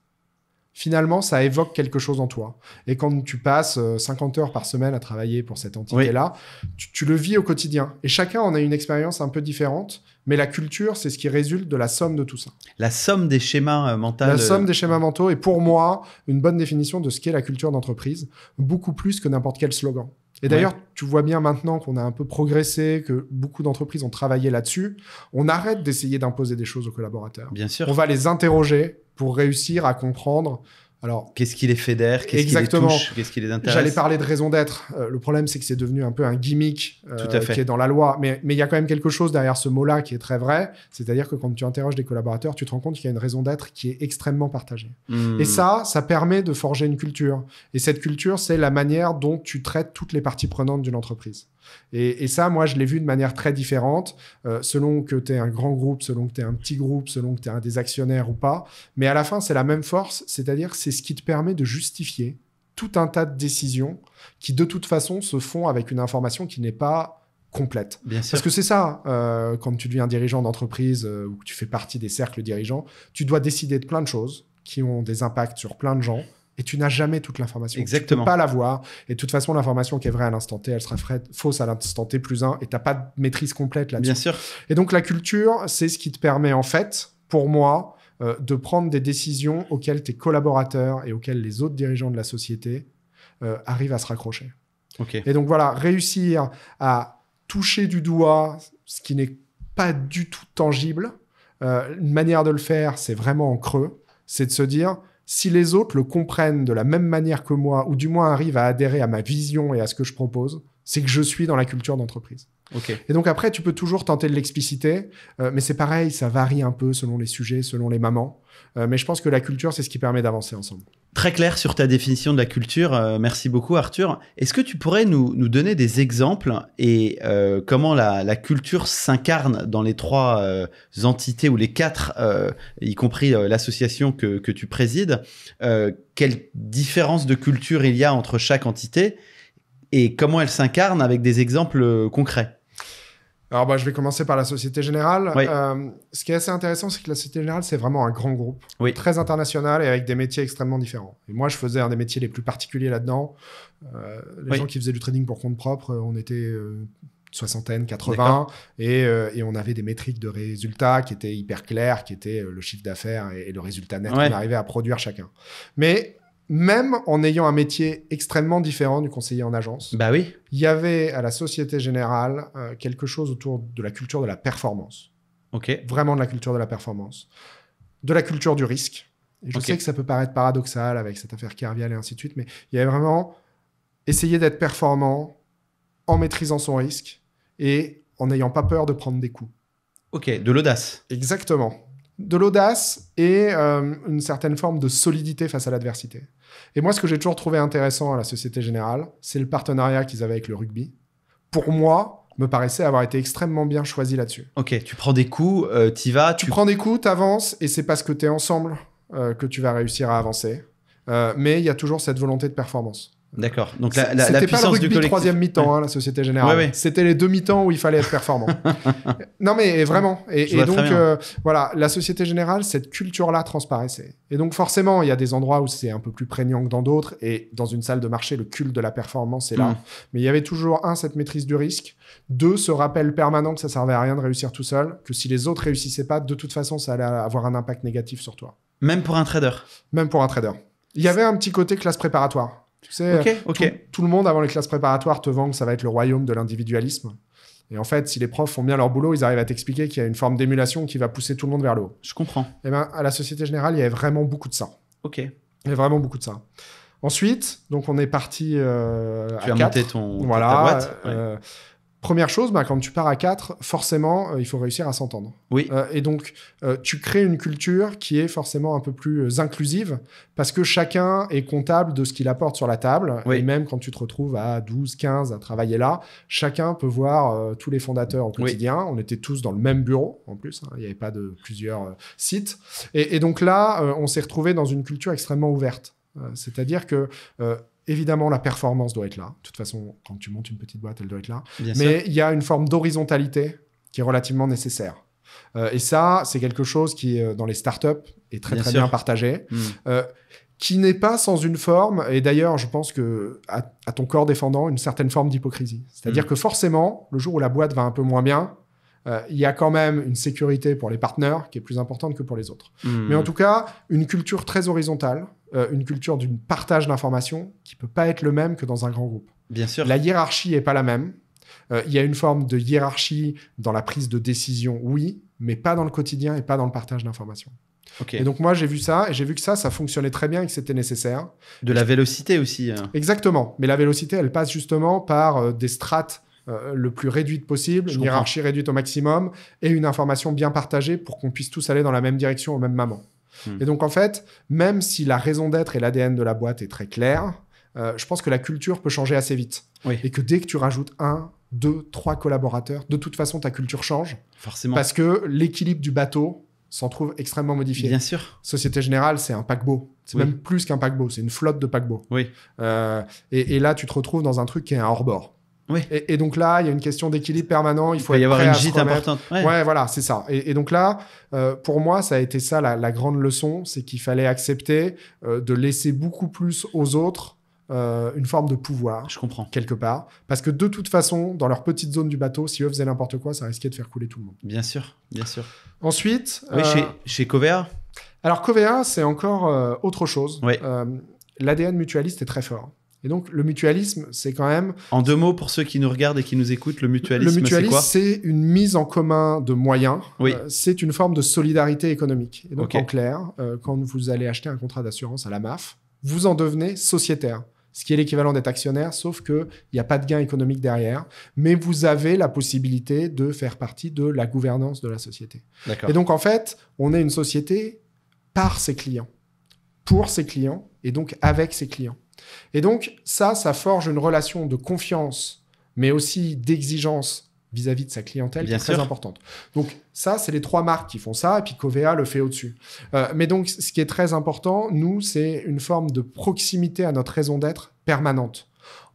finalement, ça évoque quelque chose en toi. Et quand tu passes 50 heures par semaine à travailler pour cette entité-là, tu le vis au quotidien. Et chacun en a une expérience un peu différente, mais la culture, c'est ce qui résulte de la somme de tout ça. La somme des schémas mentaux. La somme des schémas mentaux est pour moi une bonne définition de ce qu'est la culture d'entreprise, beaucoup plus que n'importe quel slogan. Et d'ailleurs, tu vois bien maintenant qu'on a un peu progressé, que beaucoup d'entreprises ont travaillé là-dessus. On arrête d'essayer d'imposer des choses aux collaborateurs. Bien sûr. On va les interroger pour réussir à comprendre. Alors, qu'est-ce qui les fédère, qu'est-ce qui les touche, qu'est-ce qui les intéresse. J'allais parler de raison d'être. Le problème, c'est que c'est devenu un peu un gimmick qui est dans la loi. Mais il y a quand même quelque chose derrière ce mot-là qui est très vrai. C'est-à-dire que quand tu interroges des collaborateurs, tu te rends compte qu'il y a une raison d'être qui est extrêmement partagée. Et ça permet de forger une culture. Et cette culture, c'est la manière dont tu traites toutes les parties prenantes d'une entreprise. Et ça, moi, je l'ai vu de manière très différente, selon que tu es un grand groupe, selon que tu es un petit groupe, selon que tu es un des actionnaires ou pas. Mais à la fin, c'est la même force, c'est-à-dire c'est ce qui te permet de justifier tout un tas de décisions qui, de toute façon, se font avec une information qui n'est pas complète. Bien sûr. Parce que c'est ça, quand tu deviens dirigeant d'entreprise ou que tu fais partie des cercles dirigeants, tu dois décider de plein de choses qui ont des impacts sur plein de gens. Et tu n'as jamais toute l'information. Exactement. Tu ne peux pas l'avoir. Et de toute façon, l'information qui est vraie à l'instant T, elle sera fausse à l'instant T plus 1. Et tu n'as pas de maîtrise complète là-dessus. Bien sûr. Et donc, la culture, c'est ce qui te permet, en fait, pour moi, de prendre des décisions auxquelles tes collaborateurs et auxquelles les autres dirigeants de la société arrivent à se raccrocher. Ok. Et donc voilà, réussir à toucher du doigt ce qui n'est pas du tout tangible, une manière de le faire, c'est vraiment en creux, c'est de se dire, si les autres le comprennent de la même manière que moi, ou du moins arrivent à adhérer à ma vision et à ce que je propose, c'est que je suis dans la culture d'entreprise. Ok. Et donc après, tu peux toujours tenter de l'expliciter, mais c'est pareil, ça varie un peu selon les sujets, selon les mamans. Mais je pense que la culture, c'est ce qui permet d'avancer ensemble. Très clair sur ta définition de la culture. Merci beaucoup, Arthur. Est-ce que tu pourrais nous donner des exemples et comment la culture s'incarne dans les 3 entités ou les 4, y compris l'association que tu présides? Quelle différence de culture il y a entre chaque entité et comment elle s'incarne avec des exemples concrets? Alors, je vais commencer par la Société Générale. Oui. Ce qui est assez intéressant, c'est que la Société Générale, c'est vraiment un grand groupe, Oui. très international et avec des métiers extrêmement différents. Et moi, je faisais un des métiers les plus particuliers là-dedans. Les Oui. gens qui faisaient du trading pour compte propre, on était soixantaine, 80, et on avait des métriques de résultats qui étaient hyper claires, qui étaient le chiffre d'affaires et le résultat net qu'on arrivait à produire chacun. Mais même en ayant un métier extrêmement différent du conseiller en agence, Bah oui. il y avait à la Société Générale quelque chose autour de la culture de la performance. Ok. Vraiment de la culture de la performance. De la culture du risque. Et je sais que ça peut paraître paradoxal avec cette affaire Kerviel et ainsi de suite, mais il y avait vraiment essayer d'être performant en maîtrisant son risque et en n'ayant pas peur de prendre des coups. Ok, de l'audace. Exactement. De l'audace et une certaine forme de solidité face à l'adversité. Et moi, ce que j'ai toujours trouvé intéressant à la Société Générale, c'est le partenariat qu'ils avaient avec le rugby. Pour moi, me paraissait avoir été extrêmement bien choisi là-dessus. Ok, tu prends des coups, t'y vas. Tu prends des coups, t'avances, et c'est parce que t'es ensemble que tu vas réussir à avancer. Mais il y a toujours cette volonté de performance. D'accord. Donc la c'était puissance pas le du rugby collectif. troisième mi-temps, la Société Générale. Ouais. C'était les 2 mi-temps où il fallait être performant. Non mais vraiment. Et donc voilà, la Société Générale, cette culture-là transparaissait. Et donc forcément, il y a des endroits où c'est un peu plus prégnant que dans d'autres. Et dans une salle de marché, le culte de la performance est là. Mais il y avait toujours cette maîtrise du risque. 2, ce rappel permanent que ça servait à rien de réussir tout seul, que si les autres réussissaient pas, de toute façon, ça allait avoir un impact négatif sur toi. Même pour un trader. Même pour un trader. Il y avait un petit côté classe préparatoire. Tu sais, tout le monde avant les classes préparatoires te vend que ça va être le royaume de l'individualisme. Et en fait, si les profs font bien leur boulot, ils arrivent à t'expliquer qu'il y a une forme d'émulation qui va pousser tout le monde vers le haut. Je comprends. Et ben, à la Société Générale, il y avait vraiment beaucoup de ça. Ok. Il y avait vraiment beaucoup de ça. Ensuite, donc on est parti à 4. Tu as monté ta boîte. Première chose, quand tu pars à 4, forcément, il faut réussir à s'entendre. Oui. Et donc, tu crées une culture qui est forcément un peu plus inclusive parce que chacun est comptable de ce qu'il apporte sur la table. Oui. Et même quand tu te retrouves à 12, 15 à travailler là, chacun peut voir tous les fondateurs au quotidien. Oui. On était tous dans le même bureau, en plus. Il n'y avait pas de plusieurs sites. Et donc là, on s'est retrouvés dans une culture extrêmement ouverte. C'est-à-dire que... évidemment, la performance doit être là. De toute façon, quand tu montes une petite boîte, elle doit être là. Mais il y a une forme d'horizontalité qui est relativement nécessaire. Et ça, c'est quelque chose qui, dans les startups, est très bien partagé. Qui n'est pas sans une forme, et d'ailleurs, je pense que à ton corps défendant, une certaine forme d'hypocrisie. C'est-à-dire que forcément, le jour où la boîte va un peu moins bien, il y a quand même une sécurité pour les partenaires qui est plus importante que pour les autres. Mais en tout cas, une culture très horizontale, une culture d'une partage d'informations qui peut pas être le même que dans un grand groupe. Bien sûr. La hiérarchie est pas la même. Il y a une forme de hiérarchie dans la prise de décision, oui, mais pas dans le quotidien et pas dans le partage d'informations. Okay. Et donc moi, j'ai vu ça, et j'ai vu que ça fonctionnait très bien et que c'était nécessaire. De la vélocité aussi. Exactement. Mais la vélocité, elle passe justement par des strates le plus réduite possible, une hiérarchie réduite au maximum et une information bien partagée pour qu'on puisse tous aller dans la même direction au même moment. Et donc, en fait, même si la raison d'être et l'ADN de la boîte est très clair, je pense que la culture peut changer assez vite. Oui. Et que dès que tu rajoutes 1, 2, 3 collaborateurs, de toute façon, ta culture change. Forcément. Parce que l'équilibre du bateau s'en trouve extrêmement modifié. Bien sûr. Société Générale, c'est un paquebot. C'est même plus qu'un paquebot, c'est une flotte de paquebots. Oui. Et là, tu te retrouves dans un truc qui est un hors-bord. Oui. Et donc là, il y a une question d'équilibre permanent. Il faut y avoir une gîte importante. Ouais, voilà, c'est ça. Et donc là, pour moi, ça a été ça la grande leçon, c'est qu'il fallait accepter de laisser beaucoup plus aux autres une forme de pouvoir. Je comprends. Quelque part. Parce que de toute façon, dans leur petite zone du bateau, si eux faisaient n'importe quoi, ça risquait de faire couler tout le monde. Bien sûr, bien sûr. Ensuite... Oui, chez Covea. Alors, Covea, c'est encore autre chose. Oui. L'ADN mutualiste est très fort. Et donc, le mutualisme, c'est quand même... En 2 mots, pour ceux qui nous regardent et qui nous écoutent, le mutualisme, c'est quoi? C'est une mise en commun de moyens. Oui. C'est une forme de solidarité économique. Et donc, Ok. en clair, quand vous allez acheter un contrat d'assurance à la MAF, vous en devenez sociétaire. Ce qui est l'équivalent d'être actionnaire, sauf qu'il n'y a pas de gain économique derrière. Mais vous avez la possibilité de faire partie de la gouvernance de la société. D'accord. Et donc, en fait, on est une société par ses clients, pour ses clients, et donc avec ses clients. Et donc, ça forge une relation de confiance, mais aussi d'exigence vis-à-vis de sa clientèle qui est très importante. Donc, ça, c'est les 3 marques qui font ça, et puis Covea le fait au-dessus. Mais donc, ce qui est très important, nous, c'est une forme de proximité à notre raison d'être permanente.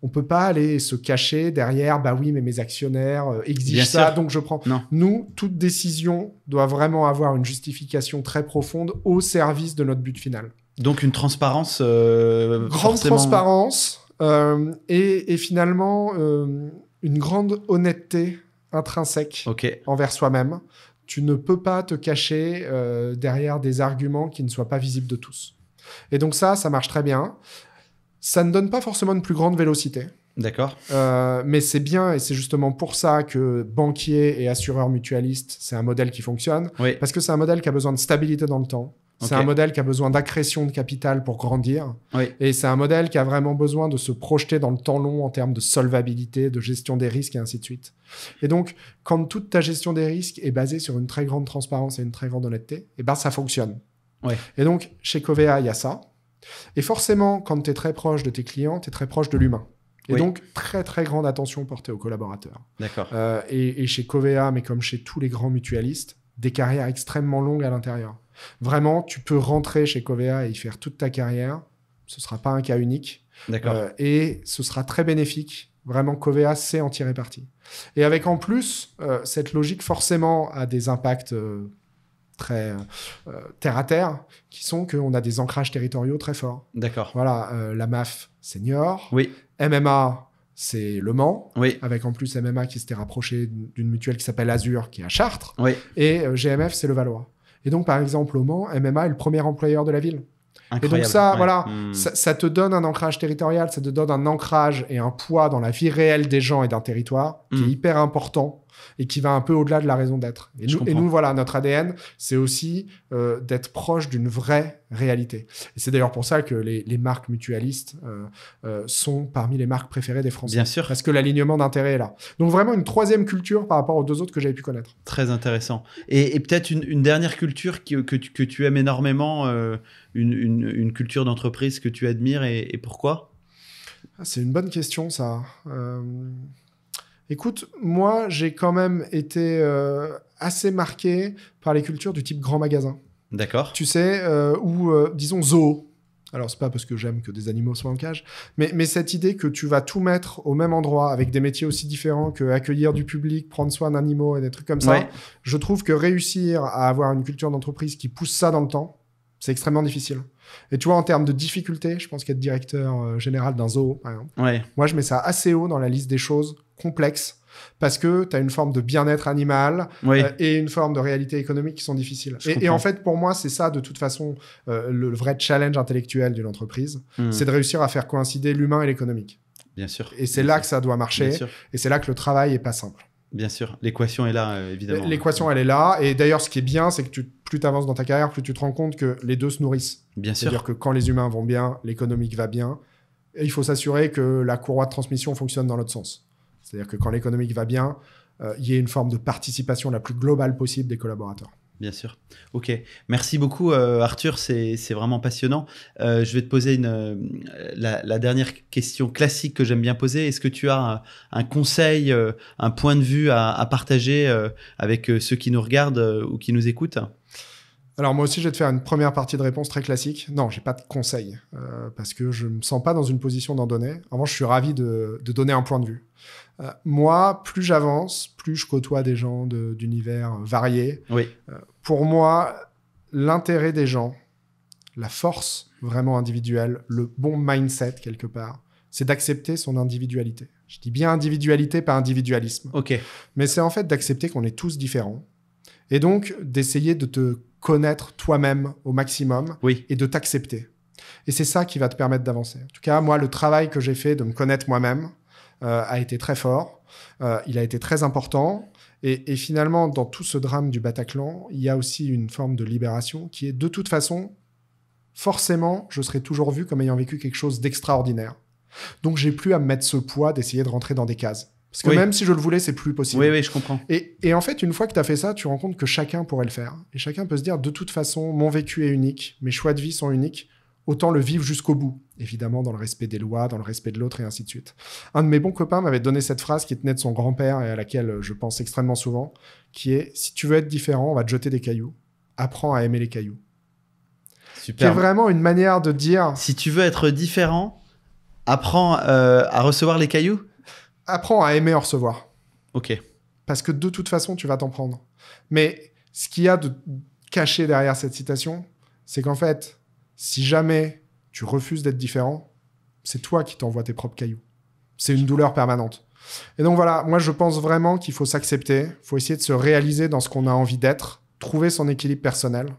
On ne peut pas aller se cacher derrière, bah oui, mais mes actionnaires exigent ça, donc je prends. Non. Nous, toute décision doit vraiment avoir une justification très profonde au service de notre but final. Donc une transparence grande transparence et finalement une grande honnêteté intrinsèque envers soi-même. Tu ne peux pas te cacher derrière des arguments qui ne soient pas visibles de tous. Et donc ça marche très bien. Ça ne donne pas forcément une plus grande vélocité. D'accord. Mais c'est bien et c'est justement pour ça que banquier et assureur mutualiste, c'est un modèle qui fonctionne. Oui. Parce que c'est un modèle qui a besoin de stabilité dans le temps. C'est un modèle qui a besoin d'accrétion de capital pour grandir. Oui. Et c'est un modèle qui a vraiment besoin de se projeter dans le temps long en termes de solvabilité, de gestion des risques et ainsi de suite. Et donc, quand toute ta gestion des risques est basée sur une très grande transparence et une très grande honnêteté, et ben ça fonctionne. Oui. Et donc, chez Covea, il y a ça. Et forcément, quand tu es très proche de tes clients, tu es très proche de l'humain. Et donc, très, très grande attention portée aux collaborateurs. D'accord. Et chez Covea, mais comme chez tous les grands mutualistes, des carrières extrêmement longues à l'intérieur. Vraiment, tu peux rentrer chez Covea et y faire toute ta carrière. Ce ne sera pas un cas unique. D'accord. Et ce sera très bénéfique. Vraiment, Covea sait en tirer parti. Et avec en plus, cette logique forcément a des impacts très terre à terre, qui sont qu'on a des ancrages territoriaux très forts. D'accord. Voilà, la MAF senior, Oui. MMA, c'est Le Mans, Oui. avec en plus MMA qui s'était rapproché d'une mutuelle qui s'appelle Azur, qui est à Chartres, Oui. et GMF, c'est le Valois. Et donc, par exemple, au Mans, MMA est le premier employeur de la ville. Incroyable. Et donc ça, Ouais. voilà, ça te donne un ancrage territorial, ça te donne un ancrage et un poids dans la vie réelle des gens et d'un territoire qui est hyper important et qui va un peu au-delà de la raison d'être. Et nous, voilà, notre ADN, c'est aussi d'être proche d'une vraie réalité. Et c'est d'ailleurs pour ça que les marques mutualistes sont parmi les marques préférées des Français. Bien sûr. Parce que l'alignement d'intérêt est là. Donc vraiment une troisième culture par rapport aux 2 autres que j'avais pu connaître. Très intéressant. Et peut-être une dernière culture que tu aimes énormément, une culture d'entreprise que tu admires et pourquoi? C'est une bonne question, ça. Écoute, moi, j'ai quand même été assez marqué par les cultures du type grand magasin. D'accord. Tu sais, ou disons zoo. Alors, c'est pas parce que j'aime que des animaux soient en cage, mais cette idée que tu vas tout mettre au même endroit, avec des métiers aussi différents que accueillir du public, prendre soin d'animaux et des trucs comme ça, je trouve que réussir à avoir une culture d'entreprise qui pousse ça dans le temps, c'est extrêmement difficile. Et tu vois, en termes de difficulté, je pense qu'être directeur général d'un zoo, par exemple, moi, je mets ça assez haut dans la liste des choses complexes parce que tu as une forme de bien-être animal et une forme de réalité économique qui sont difficiles. Et en fait, pour moi, c'est ça, de toute façon, le vrai challenge intellectuel d'une entreprise, c'est de réussir à faire coïncider l'humain et l'économique. Bien sûr. Et c'est là que ça doit marcher. Et c'est là que le travail n'est pas simple. Bien sûr, l'équation est là, évidemment. L'équation, elle est là. Et d'ailleurs, ce qui est bien, c'est que plus tu avances dans ta carrière, plus tu te rends compte que les 2 se nourrissent. Bien sûr. C'est-à-dire que quand les humains vont bien, l'économique va bien. Et il faut s'assurer que la courroie de transmission fonctionne dans l'autre sens. C'est-à-dire que quand l'économique va bien, il y ait une forme de participation la plus globale possible des collaborateurs. Bien sûr. Ok. Merci beaucoup, Arthur. C'est vraiment passionnant. Je vais te poser la dernière question classique que j'aime bien poser. Est-ce que tu as un conseil, un point de vue à partager avec ceux qui nous regardent ou qui nous écoutent? Alors moi aussi, je vais te faire une première partie de réponse très classique. Non, j'ai pas de conseil parce que je me sens pas dans une position d'en donner. En revanche, je suis ravi de donner un point de vue. Moi, plus j'avance, plus je côtoie des gens d'univers variés. Oui. Pour moi, l'intérêt des gens, la force vraiment individuelle, le bon mindset quelque part, c'est d'accepter son individualité. Je dis bien individualité, pas individualisme. Ok. Mais c'est en fait d'accepter qu'on est tous différents et donc d'essayer de te connaître toi-même au maximum Oui. et de t'accepter. Et c'est ça qui va te permettre d'avancer. En tout cas, moi, le travail que j'ai fait de me connaître moi-même a été très fort. Il a été très important. Et finalement, dans tout ce drame du Bataclan, il y a aussi une forme de libération qui est, de toute façon, forcément, je serai toujours vu comme ayant vécu quelque chose d'extraordinaire. Donc, j'ai plus à me mettre ce poids d'essayer de rentrer dans des cases. Parce que même si je le voulais, c'est plus possible. Oui, je comprends. Et en fait, une fois que tu as fait ça, tu rends compte que chacun pourrait le faire. Et chacun peut se dire, de toute façon, mon vécu est unique, mes choix de vie sont uniques, autant le vivre jusqu'au bout. Évidemment, dans le respect des lois, dans le respect de l'autre, et ainsi de suite. Un de mes bons copains m'avait donné cette phrase qui tenait de son grand-père et à laquelle je pense extrêmement souvent, qui est « Si tu veux être différent, on va te jeter des cailloux. Apprends à aimer les cailloux. » Super. Qui est vraiment une manière de dire... Si tu veux être différent, apprends à recevoir les cailloux. Apprends à aimer en recevoir. Ok. Parce que de toute façon, tu vas t'en prendre. Mais ce qu'il y a de caché derrière cette citation, c'est qu'en fait, si jamais tu refuses d'être différent, c'est toi qui t'envoies tes propres cailloux. C'est une douleur permanente. Et donc voilà, moi je pense vraiment qu'il faut s'accepter, il faut essayer de se réaliser dans ce qu'on a envie d'être, trouver son équilibre personnel.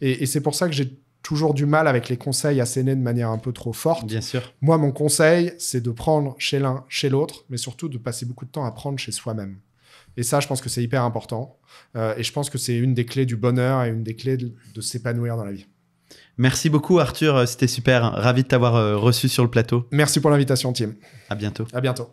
Et c'est pour ça que j'ai toujours du mal avec les conseils assénés de manière un peu trop forte. Bien sûr. Moi, mon conseil, c'est de prendre chez l'un, chez l'autre, mais surtout de passer beaucoup de temps à prendre chez soi-même. Et ça, je pense que c'est hyper important. Et je pense que c'est une des clés du bonheur et une des clés de s'épanouir dans la vie. Merci beaucoup, Arthur. C'était super. Ravi de t'avoir reçu sur le plateau. Merci pour l'invitation, Tim. À bientôt. À bientôt.